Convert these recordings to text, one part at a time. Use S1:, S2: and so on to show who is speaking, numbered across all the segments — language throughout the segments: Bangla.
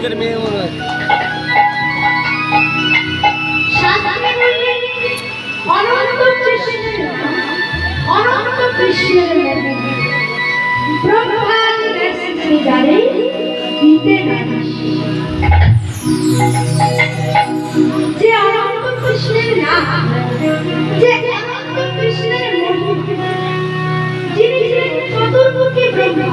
S1: লোকের মেয়ে মনে হয়।
S2: অনন্ত কৃষ্ণের প্রভাত যারে দিতে যে অনন্ত কৃষ্ণের নাম, যে অনন্ত কৃষ্ণের মহিমা, যিনি ছিলেন চতুর্মুখী ব্রহ্মা,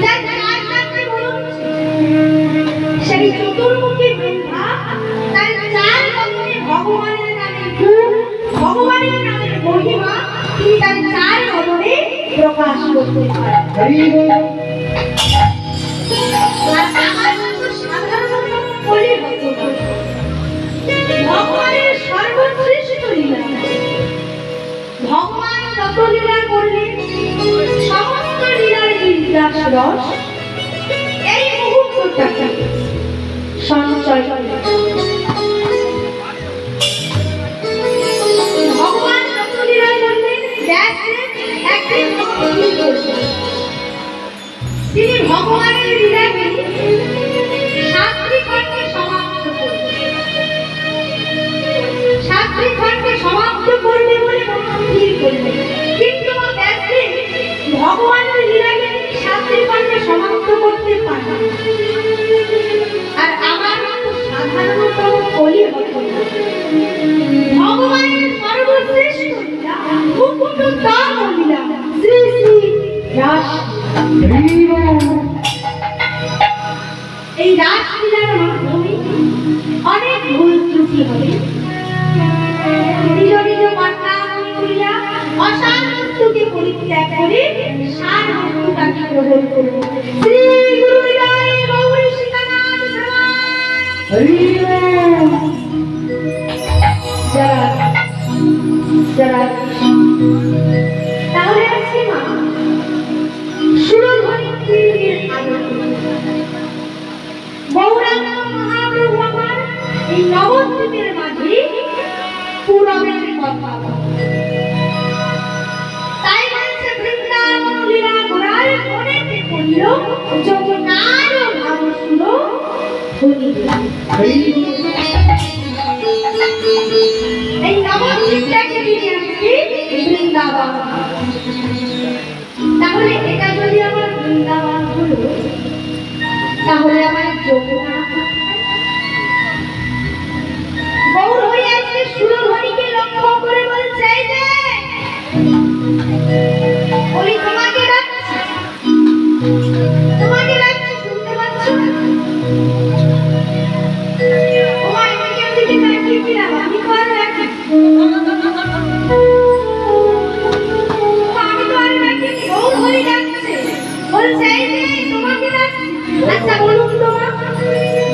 S2: যার চার চারটে বদন, সেই চতুর্মুখী ব্রহ্মা তার চার বদনে ভগবানের নামে গুণ, ভগবানের নামের মহিমা তিনি তার চার বদনে প্রকাশ করতে পারেন। ভগবানের সর্বশ্রেষ্ঠ লীলা, ভগবান যত লীলা করলেন সমস্ত লীলার নির্যাস রস এই মুহূর্তটাকে সঞ্চয় করে। ভগবান যত লীলা করলেন একদিন তিনি ভগবানের লীলাকে সাতটি খণ্ডে সমাপ্ত করবে বলে স্থির করলেন, কিন্তু ভগবানের লীলাকে সাতটি খণ্ডে সমাপ্ত করতে পারেন। আর আমার মতো সাধারণতম কলি ভগবানের সর্বশ্রেষ্ঠ লীলা মুকুটতম লীলা শ্রী শ্রী রাস। এই রাসলীলার মাধ্যমে অনেক ভুল ত্রুটি হবে। নিজ নিজ কর্তা করিয়া অসার বস্তুকে পরিত্যাগ করে সার বস্তুটাকে গ্রহণ করব। শ্রী গুরু বিদায় গৌরী সীতানাথ তাহলে আজকে মা সুরধ্বনির আদর গৌরাঙ্গ মহাপ্রভু আমার এই নবদ্বীপের মাঝে পুরবের কথা, তাই বলছে বৃন্দাবন লীলা গোরার মনেতে পড়িল যমুনার ভাব সুর ধ্বনি। এই নবদ্বীপটাকে নিয়ে আসছি বৃন্দাবন। তাহলে এটা যদি আমার বৃন্দাবন হলো, তাহলে আমার যমুনা গৌর হয়ে আজকে সুরধ্বনিকে লক্ষ্য করে বলছে যে ওই তোমাকে ডাকছে, তোমাকে ডাকছে, শুনতে পাচ্ছ না? ওই দিকের দিকে তাকিয়েছিলাম আমি, কর রাখি আমি তো আর রাখি। গৌর হয়ে ডাকছে, বলছে যে তোমাকে ডাকছে। আচ্ছা বলুন তো মা,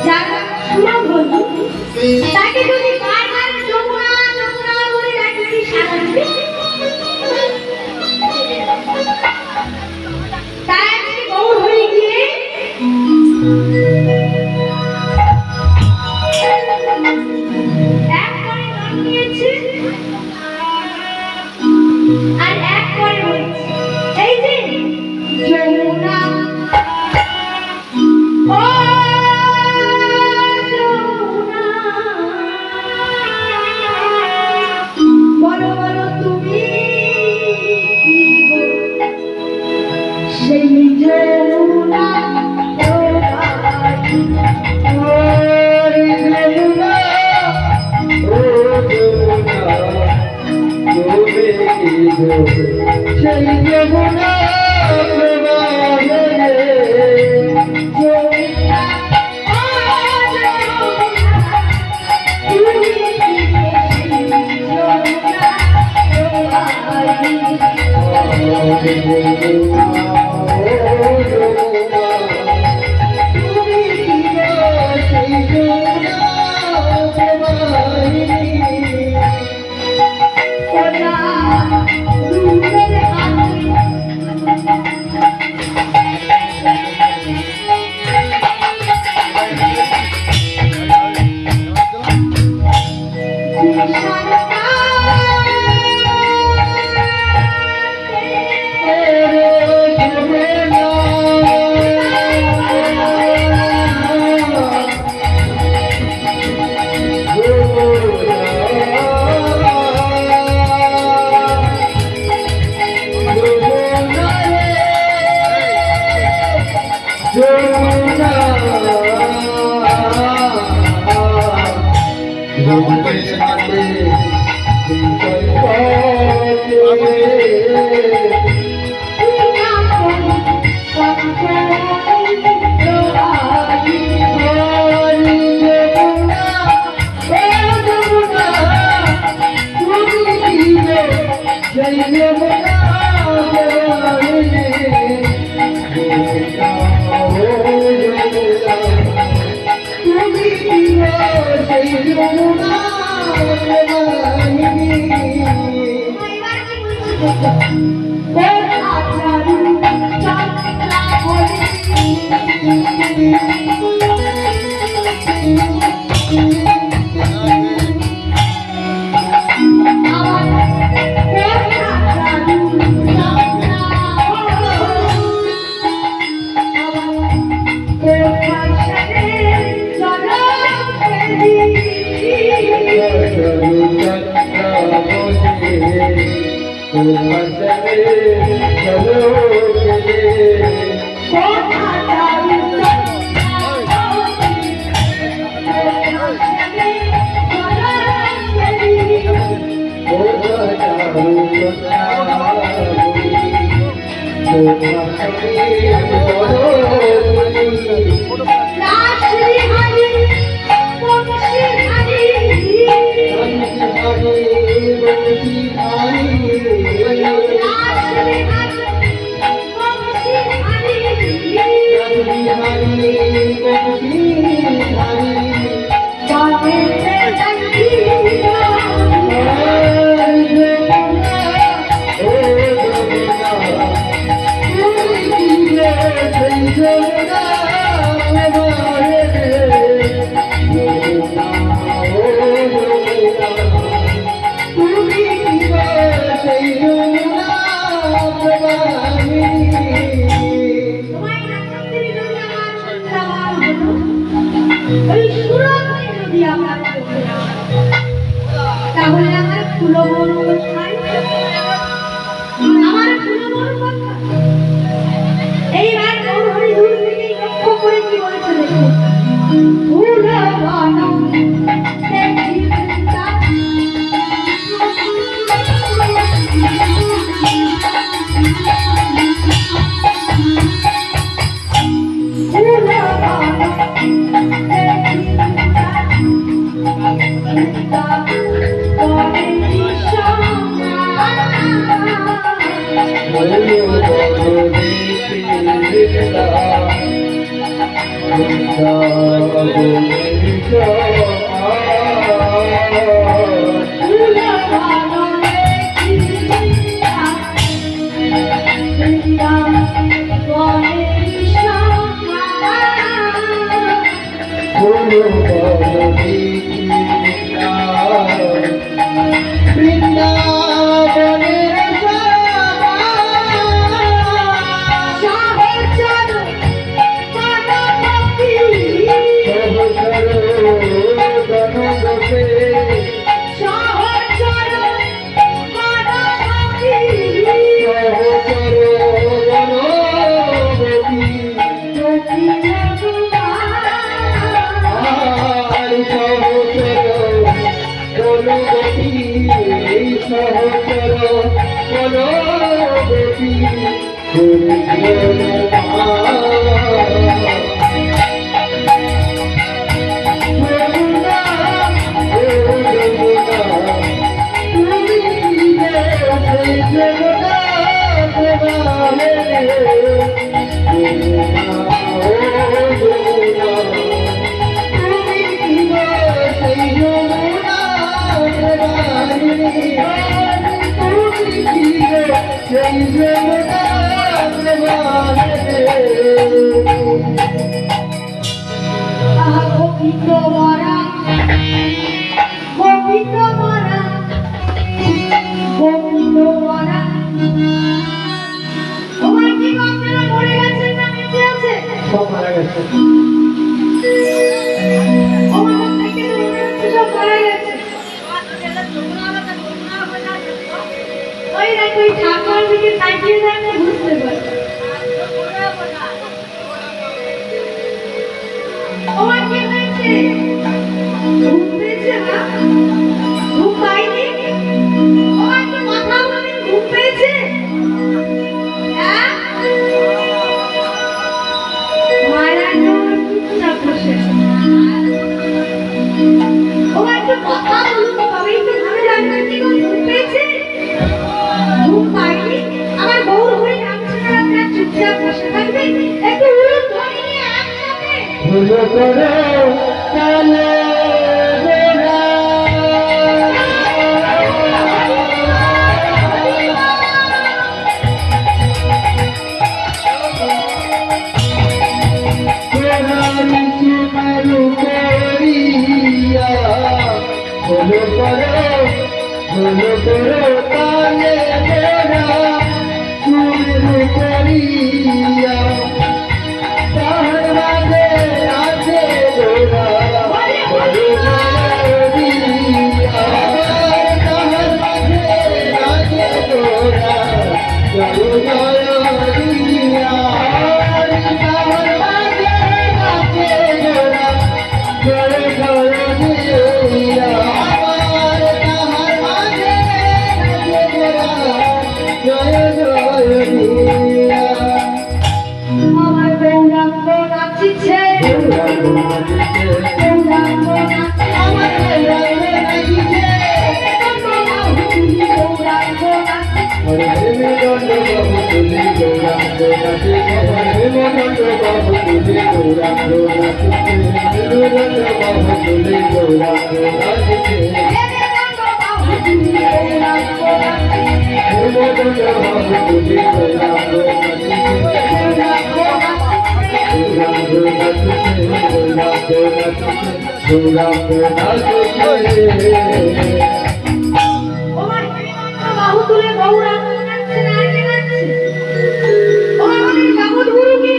S2: যারা সুরধ্বনি তাকে যদি বারবার যমুনা যমুনা বলে ডাকি কি সাড়া দিবে? তাই আজকে গৌর হয়ে গিয়ে এক করে নাম নিয়েছে আর এক করে বলছে এই যে যমুনা ও যমুনা তাহলে আমার ফুলো বড় কোথায়? আমার ফুলো বড় কোথায়? এইবার গৌরহরি দূর থেকে লক্ষ্য করে কি বলেছে দেখো, ফুলো বানো দেখি
S1: ভুলো করো কালে গোরা ভুলো করো কালে গোরা শুরু করিয়া তাহার মাঝে আছে গোরা তাহার মাঝে আছে গোরা জয় জয় দিয়া তাহার মাঝে আছে গোরা জয় জয় দিয়া আমার তাহার মাঝে আছে গোরা জয় জয় দিয়া
S2: আমার গৌরাঙ্গ নাচিছে
S1: গৌরাঙ্গ নাচিছে
S2: গৌরাঙ্গ নাচিছে
S1: আমার গৌরাঙ্গ নাচিছে
S2: গৌরাঙ্গ নাচিছে
S1: হরে মেদন্ড বাবু তুলি গৌরাঙ্গ নাচিছে হরে মেদন্ড বাবু তুলি গৌরাঙ্গ নাচিছে মেদন্ড বাবু তুলি গৌরাঙ্গ নাচিছে
S2: গৌরাঙ্গ নাচিছে
S1: মেদন্ড বাবু তুলি গৌরাঙ্গ নাচিছে গৌরাঙ্গ নাচিছে গৌরাঙ্গ নাচিছে
S2: ওমা বাহু তুলে গৌরাঙ্গ নাচছে না কে নাচছে ওমা আমাদের কাবুল গুরু কে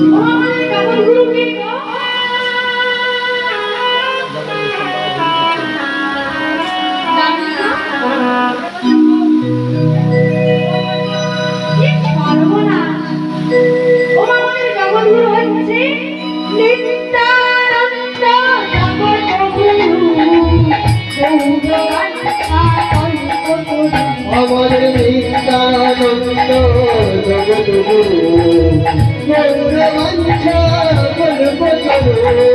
S2: ওমা আমাদের কাবুল গুরু কে গো জানি না কি সর্বনাশ ওমা আমাদের কাবুল গুরু হচ্ছে নিত্যানন্দ জগৎ গুরু
S1: আমাদের নিত্যানন্দ জগৎগুরু গৌরবঞ্চা কল্পতরু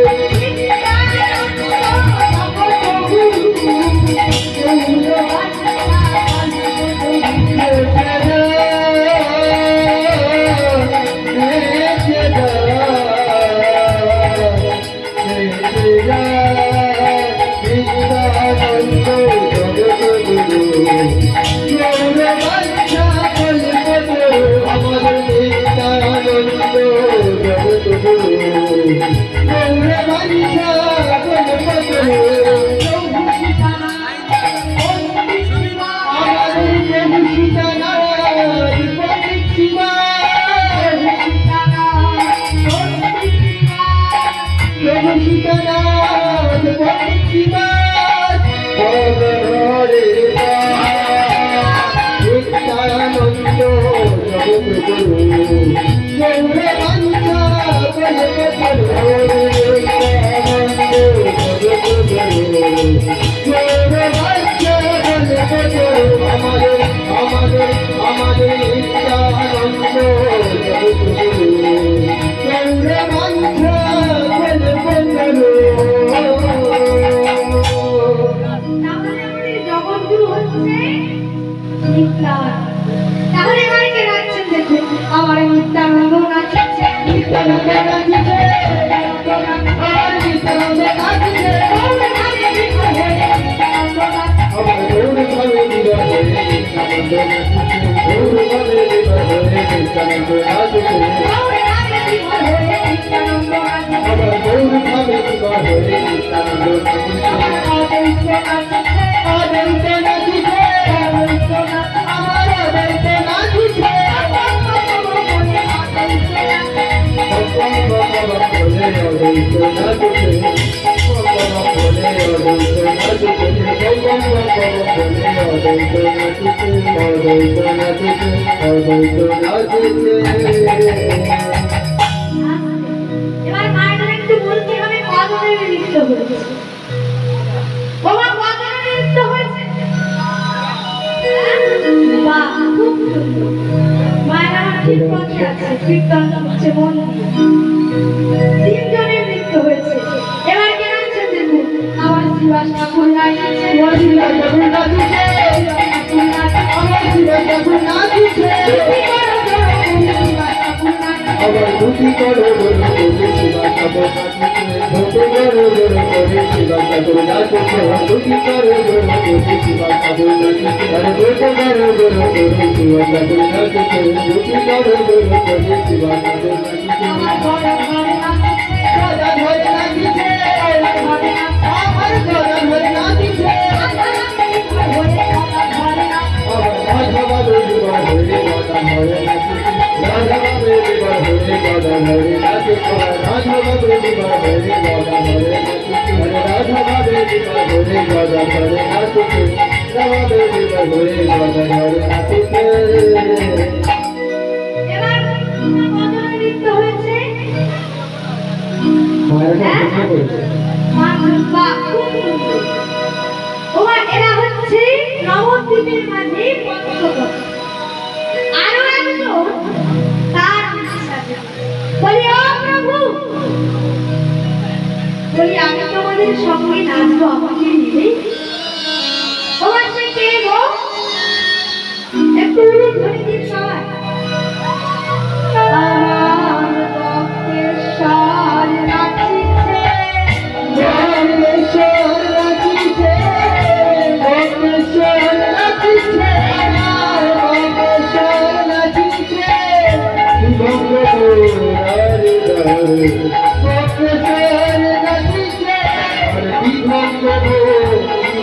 S2: জগৎগুরু হচ্ছে নিত্যানন্দ। তাহলে এবার কে নাচছেন দেখুন আমার নিত্যানন্দ নাচছে
S1: নিত্যানন্দ নাচিছে আর নিত্যানন্দ নাচিছে আমার গৌর ভাবে বিরহে নিত্যানন্দ নাচিছে গৌর ভাবে বিরহে নিত্যানন্দ নাচিছে আমার গৌর ভাবে বিরহে নিত্যানন্দ নাচিছে অদ্বৈত নাচিছে আমার অদ্বৈত নাচিছে
S2: এবার মায়ের একটু বলতে হবে কতদিন নৃত্য হয়েছে বাবা কতদিন নৃত্য হয়েছে বাহ খুব সুন্দর মায়ের আমার ঠিক পথে আছে কীর্তনটা হচ্ছে মন তিনজনের নৃত্য হয়েছে এবার কে নাচছেন দেখুন আমার শিবাস ঠাকুর নাচছে
S1: নাচিছে আবার দুটি করো বড় করে শিবা ঠাকুর দুটি করো বড় করে শিবা ঠাকুর নাচছে দুটি করো বড় করে শিবা ঠাকুর আরে দুটি করো বড় করে শিবা ঠাকুর নাচছে দুটি করো বড় করে শিবা ঠাকুর
S2: আমার ঘরে ঘরে নাচছে
S1: রাধা ধরে নাচছে আমার রাধা ধরে নাচছে রাধা দেবী হরে রাধা হরে রাধা দেবী হরে রাধা হরে নাচে রাধা দেবী হরে রাধা হরে রাধা দেবী হরে রাধা হরে নাচে রাধা দেবী হরে রাধা হরে নাচে
S2: এবার কজন নৃত্য হয়েছে এরা হচ্ছে নবদ্বীপের মাঝে পঞ্চবট আরো একজন তার সাথে বলি ও প্রভু বলি আমি তোমাদের সঙ্গে নাচবো আমাকে নিবে ওর সে কে গো একটু ধ্বনি দিন সবাই আমার ভক্তের সার নাচিছে
S1: ভক্তেশ্বর নাচিছে ভক্তেশ্বর নাচিছে আমার ভক্তেশ্বর নাচিছে ভক্তেশ্বর নাচিছে আরে কি ভক্তেশ্বর নাচিছে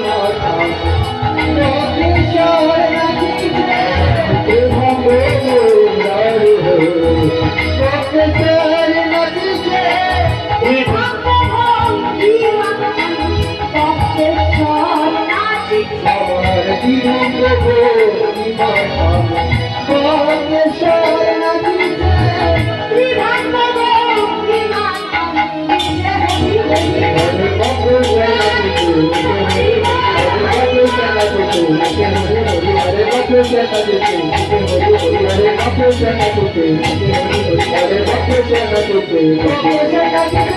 S1: ভক্তেশ্বর নাচিছে
S2: এই ভক্ত ভক্তি ভক্তেশ্বর নাচিছে
S1: আমার জীবন ভক্তেশ্বর নাচিছে
S2: শ্রী ভক্ত ভক্তি
S1: Hare